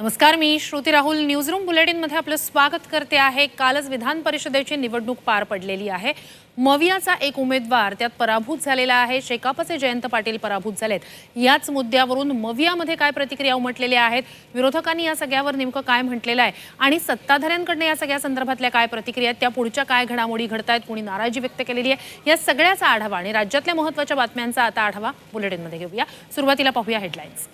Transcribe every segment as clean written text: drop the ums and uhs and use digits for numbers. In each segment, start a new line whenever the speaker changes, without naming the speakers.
नमस्कार, मी श्रुती राहुल न्यूजरूम बुलेटिनमध्ये आपलं स्वागत करते आहे। कालच विधान परिषदेची निवडणूक पार पडलेली आहे। मवियाचा एक उमेदवार त्यात पराभूत झालेला आहे। शेकापचे जयंत पाटील पराभूत झालेत। याच मुद्द्यावरून मवियामध्ये काय प्रतिक्रिया उमटलेल्या आहेत, विरोधकांनी या सगळ्यावर नेमकं काय म्हटलेलं आहे आणि सत्ताधाऱ्यांकडून या सगळ्या संदर्भातल्या काय प्रतिक्रिया, त्या पुढच्या काय घडामोडी घडतायत, कोणी नाराजी व्यक्त केलेली आहे, या सगळ्याचा आढावा आणि राज्यातल्या महत्त्वाच्या बातम्यांचा आता आढावा बुलेटिनमध्ये घेऊया। सुरुवातीला पाहूया हेडलाईन्स।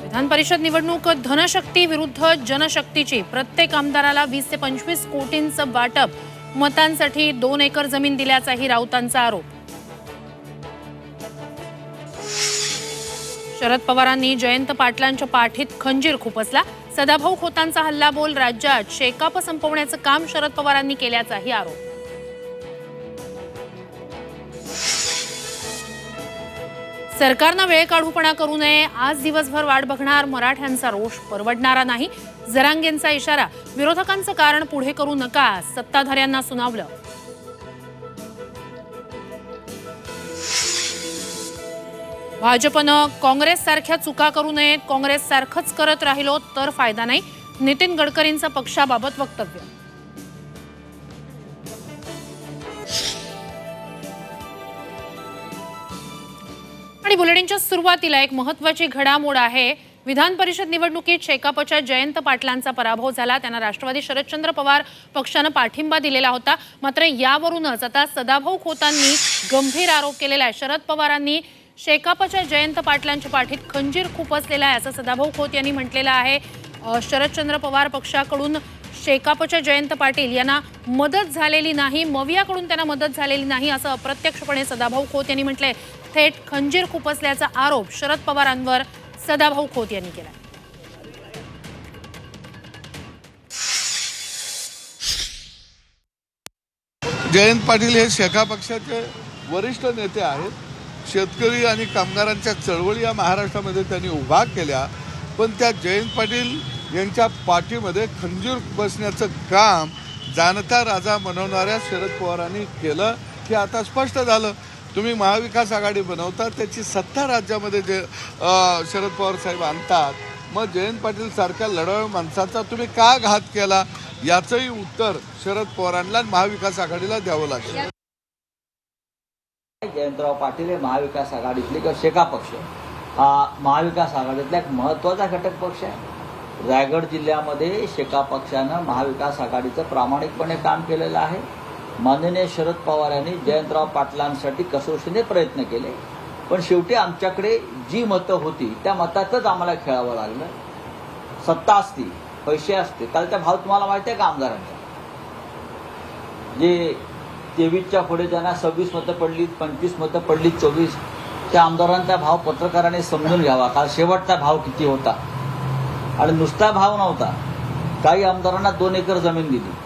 विधान परिषद निवडणूक धनशक्ती विरुद्ध जनशक्तीची। प्रत्येक आमदाराला 20 ते 25 कोटींचं वाटप। मतांसाठी 2 एकर जमीन दिल्याचाही राऊतांचा आरोप। शरद पवारांनी जयंत पाटलांच्या पाठीत खंजीर खुपसला। सदाभाऊ खोतांचा हल्लाबोल। राज्यात शेकाप संपवण्याचं काम शरद पवारांनी केल्याचाही आरोप। सरकारनं वेळ काढूपणा करू नये। आज दिवसभर वाट बघणार मराठ्यांचा रोष परवडणारा नाही। जरांगेंचा इशारा। विरोधकांचं कारण पुढे करू नका, सत्ताधाऱ्यांना सुनावलं। भाजपनं काँग्रेस सारख्या चुका करू नयेत। काँग्रेस सारखंच करत राहिलो तर फायदा नाही। नितीन गडकरींचं पक्षाबाबत वक्तव्य। आणि बुलेटिनच्या सुरुवातीला एक महत्त्वाची घडामोड आहे। विधान परिषद निवडणुकीत शेकापच्या जयंत पाटलांचा पराभव झाला। त्यांना राष्ट्रवादी शरदचंद्र पवार पक्षानं पाठिंबा दिलेला होता। मात्र यावरूनच आता सदाभाऊ खोतांनी गंभीर आरोप केलेला आहे। शरद पवारांनी शेकापच्या जयंत पाटलांच्या पाठीत खंजीर खुपसलेला आहे असं सदाभाऊ खोत यांनी म्हटलेलं आहे। शरदचंद्र पवार पक्षाकडून शेकापच्या जयंत पाटील यांना मदत झालेली नाही, मवियाकडून त्यांना मदत झालेली नाही असं अप्रत्यक्षपणे सदाभाऊ खोत यांनी म्हटलंय। थेट खंजीर खुपसल्याचा आरोप शरद पवारांवर सदाभाऊ खोत यांनी केला।
जयंत पाटील हे शेका पक्षाचे वरिष्ठ नेते आहेत। शेतकरी आणि कामगारांच्या चळवळी या महाराष्ट्रामध्ये त्यांनी उभा केल्या, पण त्या जयंत पाटील यांच्या पाठीमध्ये खंजीर खुपसण्याचं काम जाणता राजा बनवणाऱ्या शरद पवारांनी केलं हे आता स्पष्ट झालं। तुम्ही महाविकास आघाडी बनवता, त्याची सत्ता राज्यामध्ये जे शरद पवार साहेब आणतात, मग जयंत पाटील सारख्या लढवय्या माणसाचा तुम्ही का घात केला, याचंही उत्तर शरद पवारांना महाविकास आघाडीला द्यावं लागेल।
जयंतराव पाटील हे महाविकास आघाडीतले किंवा शेका पक्ष हा महाविकास आघाडीतला एक महत्त्वाचा घटक पक्ष आहे। रायगड जिल्ह्यामध्ये शेका पक्षानं महाविकास आघाडीचं प्रामाणिकपणे काम केलेलं आहे। माननीय शरद पवार यांनी जयंतराव पाटलांसाठी कसोशीने प्रयत्न केले, पण शेवटी आमच्याकडे जी मतं होती त्या मतातच आम्हाला खेळावं लागलं। सत्ता असती, पैसे असते, कालचा भाव तुम्हाला माहिती आहे का आमदारांचा? जे 23च्या पुढे ज्यांना 26 मतं पडली, 25 मतं पडली, 24, त्या आमदारांचा भाव पत्रकारांनी समजून घ्यावा। काल शेवटचा भाव किती होता आणि नुसता भाव नव्हता, काही आमदारांना 2 एकर जमीन दिली।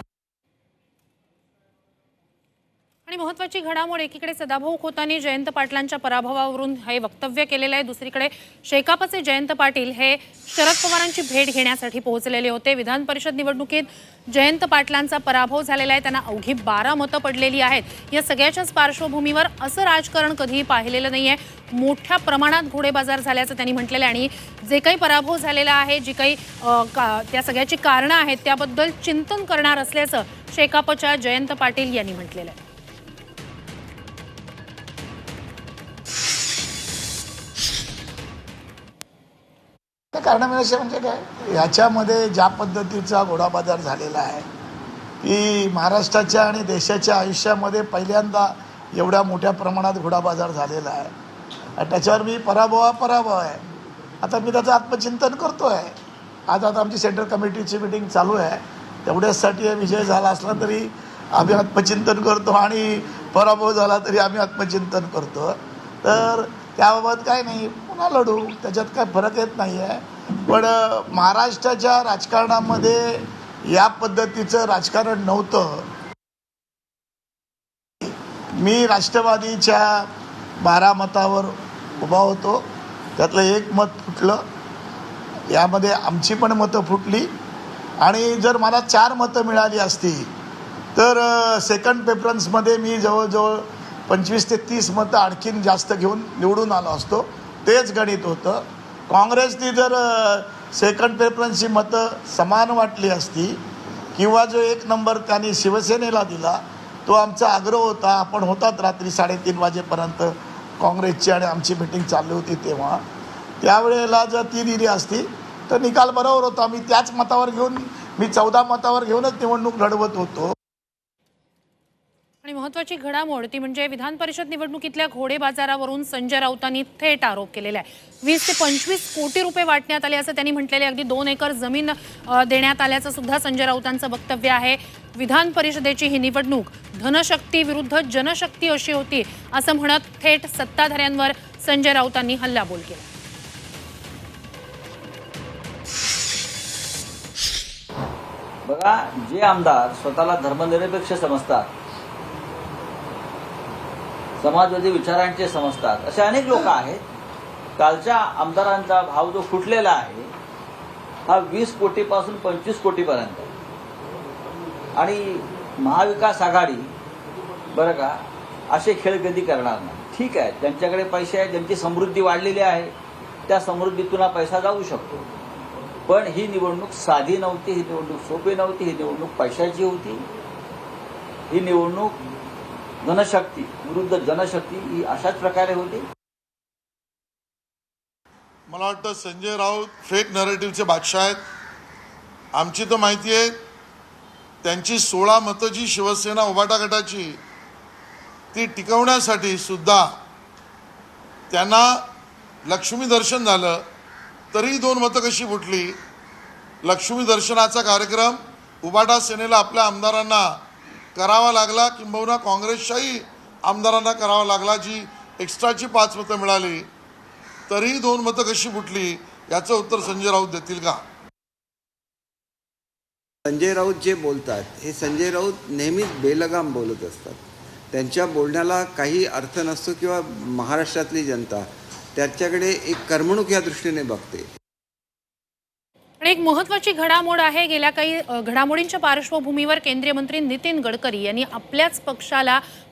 आणि महत्त्वाची घडामोड, एकीकडे सदाभाऊ खोतांनी जयंत पाटलांच्या पराभवावरून हे वक्तव्य केलेलं आहे, दुसरीकडे शेकापचे जयंत पाटील हे शरद पवारांची भेट घेण्यासाठी पोहोचलेले होते। विधान परिषद निवडणुकीत जयंत पाटलांचा पराभव झालेला आहे, त्यांना अवघी 12 मतं पडलेली आहेत। या सगळ्याच्याच पार्श्वभूमीवर असं राजकारण कधीही पाहिलेलं नाहीये। मोठ्या प्रमाणात घोडेबाजार झाल्याचं त्यांनी म्हटलेलं आहे आणि जे काही पराभव झालेला आहे, जी काही त्या सगळ्याची कारणं आहेत त्याबद्दल चिंतन करणार असल्याचं शेकापच्या जयंत पाटील यांनी म्हटलेलं आहे।
कारण म्हणजे काय, याच्यामध्ये ज्या पद्धतीचा घोडाबाजार झालेला आहे की महाराष्ट्राच्या आणि देशाच्या आयुष्यामध्ये पहिल्यांदा एवढ्या मोठ्या प्रमाणात घोडाबाजार झालेला आहे आणि त्याच्यावर मी पराभव आहे। आता मी त्याचं आत्मचिंतन करतो आहे। आज आता आमची सेंट्रल कमिटीची मीटिंग चालू आहे, तेवढ्यासाठी विजय झाला असला तरी आम्ही आत्मचिंतन करतो आणि पराभव झाला तरी आम्ही आत्मचिंतन करतो। तर त्याबाबत काय नाही, पुन्हा लढू, त्याच्यात काय फरक येत नाही आहे। पण महाराष्ट्राच्या राजकारणामध्ये या पद्धतीचं राजकारण नव्हतं। मी राष्ट्रवादीच्या 12 मतावर उभा होतो, त्यातलं एक मत फुटलं, यामध्ये आमची पण मतं फुटली आणि जर मला 4 मतं मिळाली असती तर सेकंड प्रेफरन्समध्ये मी जवळजवळ 25 ते 30 मतं आणखीन जास्त घेऊन निवडून आलो असतो। तेच गणित होतं. काँग्रेसने जर सेकंड प्रेफरन्सची मतं समान वाटली असती किंवा जो 1 नंबर त्यांनी शिवसेनेला दिला तो आमचा आग्रह होता. आपण होतात रात्री 3:30 वाजेपर्यंत काँग्रेसची आणि आमची मिटिंग चालली होती तेव्हा. त्यावेळेला जर ती दिली असती तर निकाल बरोबर होता. मी त्याच मतावर घेऊन 14 मतावर घेऊनच निवडणूक लढवत होतो.
आणि महत्त्वाची घडामोड ती म्हणजे विधान परिषद निवडणुकीतल्या घोडे बाजारावरून संजय राऊतांनी थेट आरोप केलेला आहे. 20 ते 25 कोटी रुपये वाटण्यात आले असं त्यांनी म्हटलेले. अगदी 2 एकर जमीन देण्यात आल्याचं सुद्धा संजय राऊतांचं वक्तव्य आहे. विधान परिषदेची ही निवडणूक धनशक्ती विरुद्ध जनशक्ती अशी होती असं म्हणत थेट सत्ताधाऱ्यांवर संजय राऊतांनी हल्लाबोल केला.
बघा, जे आमदार स्वतःला धर्मनिरपेक्ष समजतात, समाजवादी विचारांचे समजतात, असे अनेक लोक आहेत. कालच्या आमदारांचा भाव जो फुटलेला आहे हा 20 कोटीपासून 25 कोटीपर्यंत. आणि महाविकास आघाडी बरं का असे खेळ कधी करणार नाही. ठीक आहे, त्यांच्याकडे पैसे आहेत, त्यांची समृद्धी वाढलेली आहे, त्या समृद्धीतून हा पैसा जाऊ शकतो. पण ही निवडणूक साधी नव्हती, ही निवडणूक सोपी नव्हती, ही निवडणूक पैशाची होती. ही निवडणूक धनशक्ती विरुद्ध जनशक्ती ही अशाच प्रकारे होती.
मला वाटतं संजय राऊत फेक नरेटिव्हचे बादशाह आहेत. आमची तर माहिती आहे त्यांची 16 मतं जी शिवसेना उभाटा गटाची ती टिकवण्यासाठी सुद्धा त्यांना लक्ष्मी दर्शन झालं तरी 2 मतं कशी फुटली. लक्ष्मी दर्शनाचा कार्यक्रम उभाटा सेनेला आपल्या आमदारांना करावा लागला, किंबहुना काँग्रेसच्याही आमदारांना करावा लागला. जी एक्स्ट्राची 5 मतं मिळाली तरी 2 मतं कशी फुटली याचं उत्तर संजय राऊत देतील का?
संजय राऊत जे बोलतात हे संजय राऊत नेहमीच बेलगाम बोलत असतात. त्यांच्या बोलण्याला काही अर्थ नसतो किंवा महाराष्ट्रातली जनता त्याच्याकडे एक करमणूक या दृष्टीने बघते.
आणि एक महत्त्वाची घडामोड आहे. गेल्या काही घडामोडींच्या पार्श्वभूमीवर केंद्रीय मंत्री नितीन गडकरी यांनी आपल्याच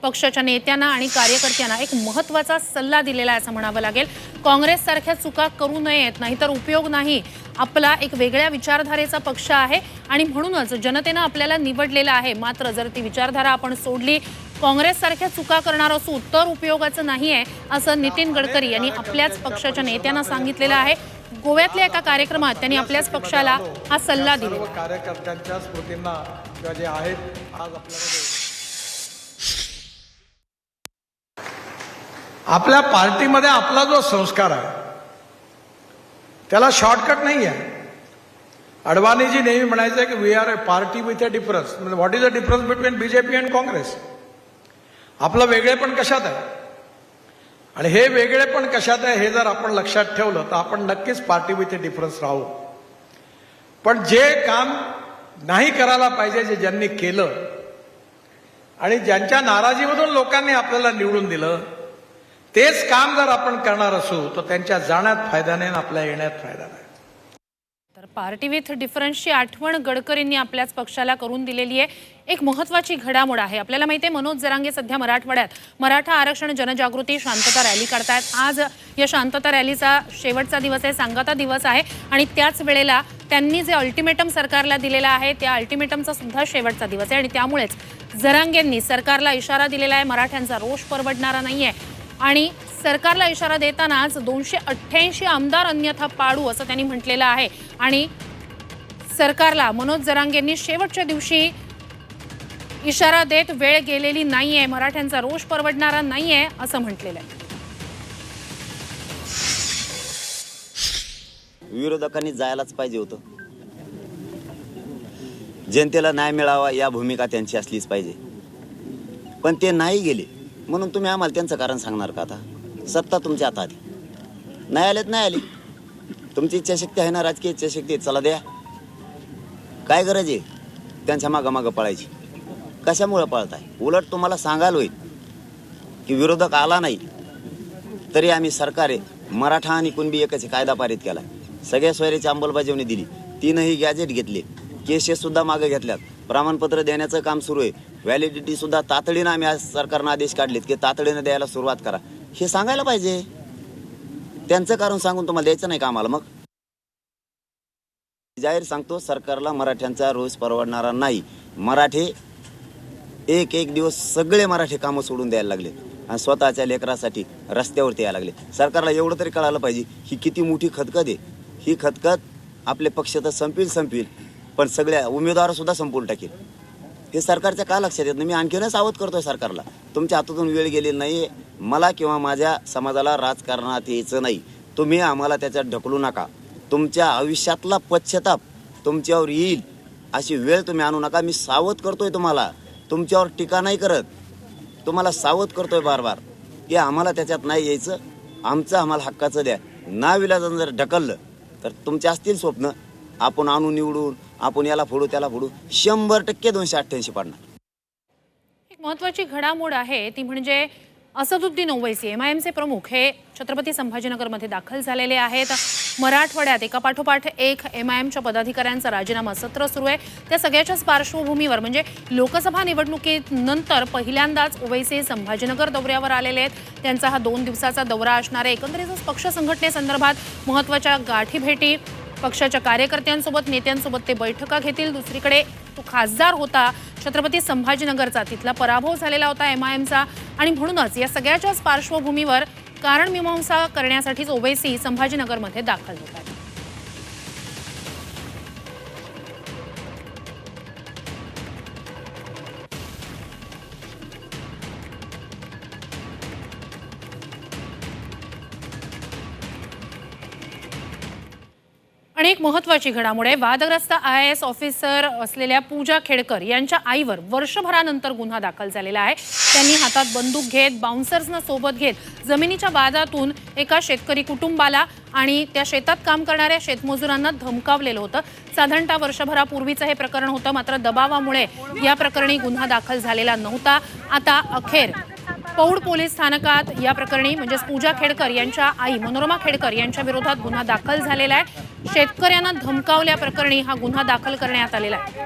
पक्षाच्या नेत्यांना आणि कार्यकर्त्यांना एक महत्त्वाचा सल्ला दिलेला आहे असं म्हणावं लागेल. काँग्रेससारख्या चुका करू नयेत, नाहीतर उपयोग नाही. आपला एक वेगळ्या विचारधारेचा पक्ष आहे आणि म्हणूनच जनतेनं आपल्याला निवडलेलं आहे. मात्र जर ती विचारधारा आपण सोडली, काँग्रेससारख्या चुका करणार असू तर उपयोगाचं नाहीये असं नितीन गडकरी यांनी आपल्याच पक्षाच्या नेत्यांना सांगितलेलं आहे. गोव्यातल्या एका कार्यक्रमात त्यांनी आपल्याच पक्षाला हा सल्ला दिला.
कार्यकर्त्यांच्या स्मृतींना किंवा जे आहेत आज आपल्यामध्ये आपल्या पार्टीमध्ये आपला जो संस्कार आहे त्याला शॉर्टकट नाही आहे. अडवाणीजी नेहमी म्हणायचं की we are a party with a difference. म्हणजे what is the difference between BJP and Congress. आपलं वेगळेपण कशात आहे आणि हे वेगळेपण कशात आहे हे जर आपण लक्षात ठेवलं तर आपण नक्कीच पार्टी विथ अ डिफरन्स राहू. पण जे काम नाही करायला पाहिजे जे ज्यांनी केलं आणि ज्यांच्या नाराजीमधून लोकांनी आपल्याला निवडून दिलं तेच काम जर आपण करणार असू तर त्यांच्या जाण्यात फायदा नाही आणि आपल्या येण्यात फायदा नाही.
तर पार्टी विथ डिफरन्सची आठवण गडकरींनी आपल्याच पक्षाला करून दिलेली आहे. एक महत्त्वाची घडामोड आहे. आपल्याला माहिती आहे मनोज जरांगे सध्या मराठवाड्यात मराठा आरक्षण जनजागृती शांतता रॅली करतायत. आज या शांतता रॅलीचा शेवटचा दिवस आहे, सांगता दिवस आहे आणि त्याच वेळेला त्यांनी जे अल्टिमेटम सरकारला दिलेला आहे त्या अल्टिमेटमचा सुद्धा शेवटचा दिवस आहे आणि त्यामुळेच जरांगेंनी सरकारला इशारा दिलेला आहे. मराठ्यांचा रोष परवडणारा नाहीये आणि सरकारला इशारा देतानाच 288 आमदार अन्यथा पाडू असं त्यांनी म्हटलेलं आहे. आणि सरकारला मनोज जरांगेंनी शेवटच्या दिवशी इशारा देत वेळ गेलेली नाहीये, मराठ्यांचा रोष परवडणारा नाहीये असं म्हटलेलं आहे.
विरोधकांनी जायलाच पाहिजे होतं. जनतेला न्याय मिळावा या भूमिका त्यांची असलीच पाहिजे. पण ते नाही गेले म्हणून तुम्ही आम्हाला त्यांचं कारण सांगणार का? आता सत्ता तुमच्या हातात नाही आलेत, नाही आली. तुमची इच्छाशक्ती आहे ना, राजकीय इच्छाशक्ती, चला द्या. काय गरज आहे त्यांच्या मागं पळायची? कशामुळे पळताय? उलट तुम्हाला सांगायला होईल की विरोधक आला नाही तरी आम्ही सरकार आहे मराठा आणि कुणबी एकच कायदा पारित केला, सगळ्या सोयरीची अंमलबजावणी दिली, 3ही गॅजेट घेतले, केसेस सुद्धा मागे घेतल्यात, प्रमाणपत्र देण्याचं काम सुरू आहे, व्हॅलिडिटी सुद्धा तातडीनं आम्ही आज सरकारनं आदेश काढलेत की तातडीनं द्यायला सुरुवात करा. हे सांगायला पाहिजे. त्यांचं कारण सांगून तुम्हाला द्यायचं नाही का आम्हाला? मग जाहीर सांगतो, सरकारला मराठ्यांचा रोज परवडणारा नाही. मराठे एक दिवस सगळे मराठी कामं सोडून द्यायला लागले आणि स्वतःच्या लेकरासाठी रस्त्यावरती यायला लागले. सरकारला एवढं तरी कळायला पाहिजे ही किती मोठी खतखत आहे. ही खतखत आपले पक्ष तर संपील पण सगळ्या उमेदवार सुद्धा संपवून टाकेल. हे सरकारच्या का लक्षात येत नाही? मी आणखीनच सावध करतोय सरकारला, तुमच्या हातातून वेळ गेलेली नाही. मला किंवा माझ्या समाजाला राजकारणात यायचं नाही. तुम्ही आम्हाला त्याच्यात ढकलू नका. तुमच्या आयुष्यातला पश्चाताप तुमच्यावर येईल अशी वेळ तुम्ही आणू नका. मी सावध करतोय तुम्हाला, तुमच्यावर टीका नाही करत, तुम्हाला सावध करतोय बार की आम्हाला त्याच्यात नाही यायचं. आमचं आम्हाला हक्काचं द्या. नाविलाजानं जर ढकललं तर तुमचे असतील स्वप्न, आपण आणून निवडून आपण याला फोडू त्याला फोडू, 100% 288 पाडणार.
एक महत्त्वाची घडामोड आहे ती म्हणजे असदुद्दीन ओवैसी MIMचे प्रमुख हे छत्रपती संभाजीनगरमध्ये दाखल झालेले आहेत. मराठवाड्यात एका पाठोपाठ एक MIMच्या पदाधिकाऱ्यांचा राजीनामा सत्र सुरू आहे. त्या सगळ्याच्याच पार्श्वभूमीवर म्हणजे लोकसभा निवडणुकीनंतर पहिल्यांदाच ओवैसी संभाजीनगर दौऱ्यावर आलेले आहेत. त्यांचा हा 2 दिवसाचा दौरा असणार आहे. एकंदरीतच पक्ष संघटनेसंदर्भात महत्त्वाच्या गाठीभेटी, पक्षाच्या कार्यकर्त्यांसोबत नेत्यांसोबत ते बैठका घेतील. दुसरीकडे तो खासदार होता छत्रपती संभाजीनगरचा, तिथला पराभव झालेला होता MIMचा आणि म्हणूनच या सगळ्याच्याच पार्श्वभूमीवर कारण मीमांसा करण्यासाठीच ओवैसी संभाजीनगरमध्ये दाखल होत आहेत. आणि एक महत्त्वाची घडामोड आहे. वादग्रस्त IAS ऑफिसर असलेल्या पूजा खेडकर यांच्या आईवर वर्षभरानंतर गुन्हा दाखल झालेला आहे. त्यांनी हातात बंदूक घेत बाउन्सर्सना सोबत घेत जमिनीच्या वादातून एका शेतकरी कुटुंबाला आणि त्या शेतात काम करणाऱ्या शेतमजुरांना धमकावलेलं होतं. साधारणतः वर्षभरापूर्वीचं हे प्रकरण होतं. मात्र दबावामुळे या प्रकरणी गुन्हा दाखल झालेला नव्हता. आता अखेर पौड पोलीस स्थानकात या प्रकरणी म्हणजे पूजा खेडकर यांच्या आई मनोरमा खेडकर यांच्या विरोधात गुन्हा दाखल झालेला आहे. शेतकऱ्यांना धमकावल्या प्रकरणी हा गुन्हा दाखल करण्यात आलेला आहे.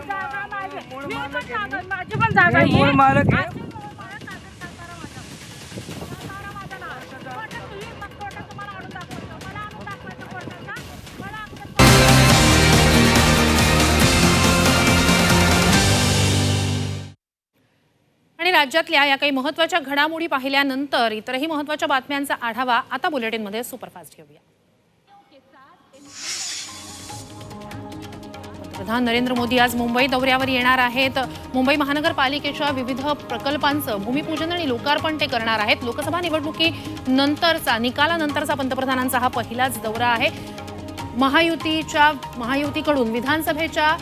आणि राज्यातल्या या काही महत्त्वाच्या घडामोडी पाहिल्यानंतर इतरही महत्त्वाच्या बातम्यांचा आढावा आता बुलेटिनमध्ये सुपरफास्ट घेऊया. पंतप्रधान नरेंद्र मोदी आज मुंबई दौऱ्यावर येणार आहेत. मुंबई महानगरपालिकेच्या विविध प्रकल्पांचं भूमिपूजन आणि लोकार्पण ते करणार आहेत. लोकसभा निवडणुकीनंतरचा निकालानंतरचा पंतप्रधानांचा हा पहिलाच दौरा आहे. महायुतीकडून विधानसभेच्या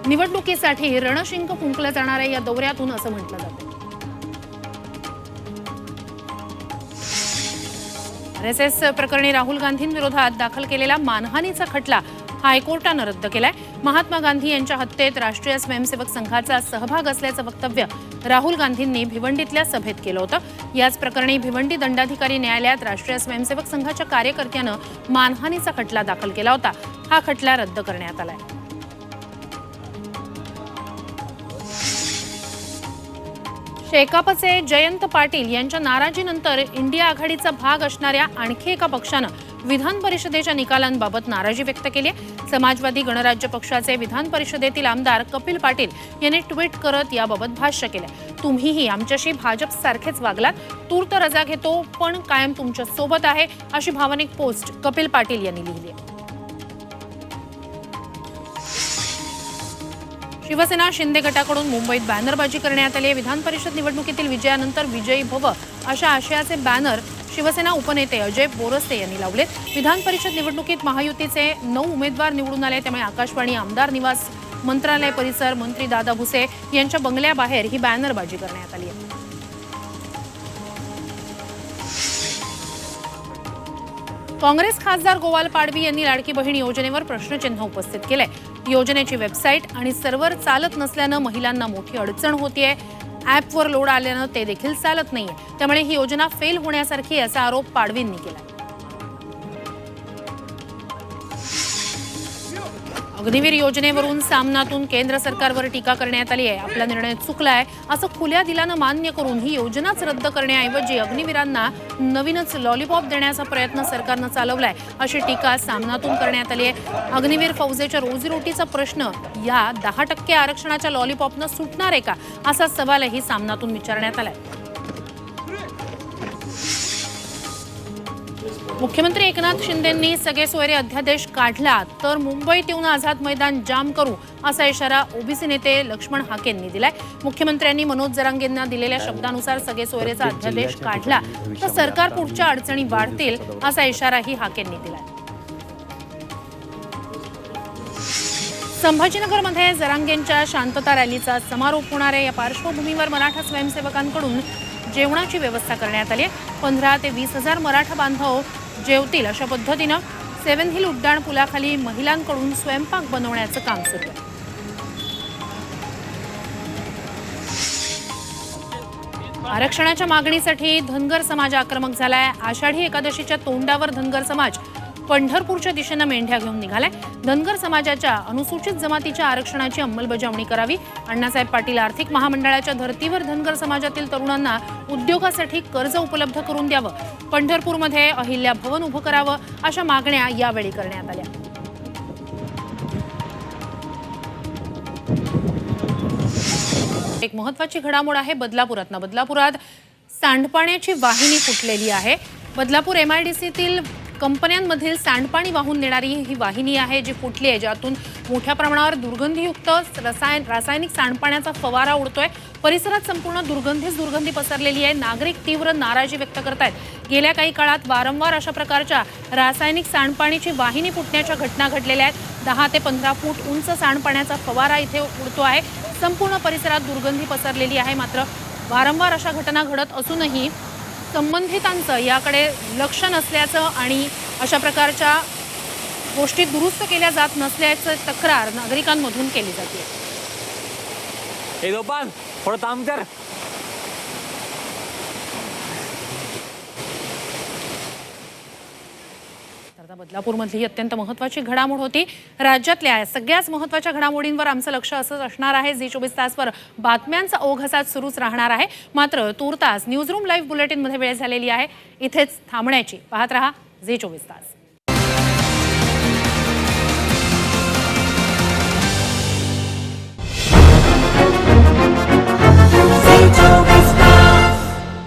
निवडणुकीसाठी रणशिंग फुंकलं जाणार आहे या दौऱ्यातून असं म्हटलं जातं. RSS प्रकरणी राहुल गांधींविरोधात दाखल केलेला मानहानीचा खटला हायकोर्टानं रद्द केलाय. महात्मा गांधी यांच्या हत्येत राष्ट्रीय स्वयंसेवक संघाचा सहभाग असल्याचं वक्तव्य राहुल गांधींनी भिवंडीतल्या सभेत केलं होतं. याच प्रकरणी भिवंडी दंडाधिकारी न्यायालयात राष्ट्रीय स्वयंसेवक संघाच्या कार्यकर्त्यानं मानहानीचा खटला दाखल केला होता. हा खटला रद्द करण्यात आलाय. शेकापचे जयंत पाटील यांच्या नाराजीनंतर इंडिया आघाडीचा भाग असणाऱ्या आणखी एका पक्षानं विधान परिषदेच्या निकालांबाबत नाराजी व्यक्त केली. समाजवादी गणराज्य पक्षाचे विधान परिषदेतील आमदार कपिल पाटील यांनी ट्विट करत याबाबत भाष्य केलं. तुम्हीही आमच्याशी भाजप सारखेच वागलात, तूर्त रजा घेतो पण कायम तुमच्या सोबत आहे, अशी भावनिक पोस्ट कपिल पाटील यांनी लिहिली आहे. शिवसेना शिंदे गटाकडून मुंबईत बॅनरबाजी करण्यात आली. विधान परिषद निवडणुकीतील विजयानंतर विजयी भव अशा आशयाचे बॅनर शिवसेना उपनेते अजय बोरस्ते यांनी लावलेत. विधान परिषद निवडणुकीत महायुतीचे 9 उमेदवार निवडून आले. त्यामुळे आकाशवाणी, आमदार निवास, मंत्रालय परिसर, मंत्री दादा भुसे यांच्या बंगल्याबाहेर ही बॅनरबाजी करण्यात आली आहे. काँग्रेस खासदार गोवाल पाडवी यांनी लाडकी बहीण योजनेवर प्रश्नचिन्ह उपस्थित केलंय. योजनेची वेबसाईट आणि सर्व्हर चालत नसल्यानं महिलांना मोठी अडचण होतीये. ॲपवर लोड आल्यानं ते देखील चालत नाहीये. त्यामुळे ही योजना फेल होण्यासारखी असा आरोप पाडवींनी केला. अग्निवीर योजनेवरून सामनातून केंद्र सरकारवर टीका करण्यात आली आहे. आपला निर्णय चुकलाय असं खुल्या दिलानं मान्य करून ही योजनाच रद्द करण्याऐवजी अग्निवीरांना नवीनच लॉलीपॉप देण्याचा प्रयत्न सरकारनं चालवलाय अशी टीका सामनातून करण्यात आली आहे. अग्निवीर फौजेच्या रोजीरोटीचा प्रश्न या 10% आरक्षणाच्या लॉलीपॉपनं सुटणार आहे का असा सवालही सामनातून विचारण्यात आलाय. मुख्यमंत्री एकनाथ शिंदेंनी सगळे सोयरे अध्यादेश काढला तर मुंबईत येऊन आझाद मैदान जाम करू असा इशारा ओबीसी नेते लक्ष्मण हाकेंनी दिलाय. मुख्यमंत्र्यांनी मनोज जरांगेंना दिलेल्या शब्दानुसार सगळे सोयरेचा अध्यादेश काढला तर सरकार पुढच्या अडचणी वाढतील असा इशाराही हाकेंनी दिलाय. संभाजीनगरमध्ये जरांगेंच्या शांतता रॅलीचा समारोप होणार आहे. या पार्श्वभूमीवर मराठा स्वयंसेवकांकडून जेवणाची व्यवस्था करण्यात आली आहे. 15 ते 20 हजार मराठा बांधव जेवतील अशा पद्धतीनं 7 हिल उड्डाण पुलाखाली महिलांकडून स्वयंपाक बनवण्याचं काम सुरू आहे. आरक्षणाच्या मागणीसाठी धनगर समाज आक्रमक झालाय. आषाढी एकादशीच्या तोंडावर धनगर समाज पंढरपूरच्या दिशेनं मेंढ्या घेऊन निघालाय. धनगर समाजाच्या अनुसूचित जमातीच्या आरक्षणाची अंमलबजावणी करावी. अण्णासाहेब पाटील आर्थिक महामंडळाच्या धर्तीवर धनगर समाजातील तरुणांना उद्योगासाठी कर्ज उपलब्ध करून द्यावं. पंढरपूरमध्ये अहिल्या भवन उभं करावं अशा मागण्या यावेळी करण्यात आल्या. एक महत्त्वाची घडामोड आहे बदलापुरात सांडपाण्याची वाहिनी फुटलेली आहे. बदलापूर MIDCतील कंपन्यांमधील सांडपाणी वाहून नेणारी ही वाहिनी आहे जी फुटली आहे, ज्यातून मोठ्या प्रमाणावर दुर्गंधीयुक्त रासायनिक सांडपाण्याचा फवारा उडतोय. परिसरात संपूर्ण दुर्गंधी पसरलेली आहे. नागरिक तीव्र नाराजी व्यक्त करतायत. गेल्या काही काळात वारंवार अशा प्रकारच्या रासायनिक सांडपाणीची वाहिनी फुटण्याच्या घटना घडलेल्या आहेत. 10 ते 15 फूट उंच सांडपाण्याचा फवारा इथे उडतो आहे. संपूर्ण परिसरात दुर्गंधी पसरलेली आहे. मात्र वारंवार अशा घटना घडत असूनही संबंधितांचं याकडे लक्ष नसल्याचं आणि अशा प्रकारच्या गोष्टी दुरुस्त केल्या जात नसल्याचं तक्रार नागरिकांमधून केली जाते. बदलापूरमधली ही अत्यंत महत्त्वाची घडामोड होती. राज्यातल्या सगळ्याच महत्त्वाच्या घडामोडींवर आमचं लक्ष असंच असणार आहे. झी 24 तासवर बातम्यांचा ओघ असाच सुरूच राहणार आहे. मात्र तूर्तास न्यूजरूम लाईव्ह बुलेटिनमध्ये वेळ झालेली आहे. इथेच थांबण्याची. पाहत रहा झी 24 तास.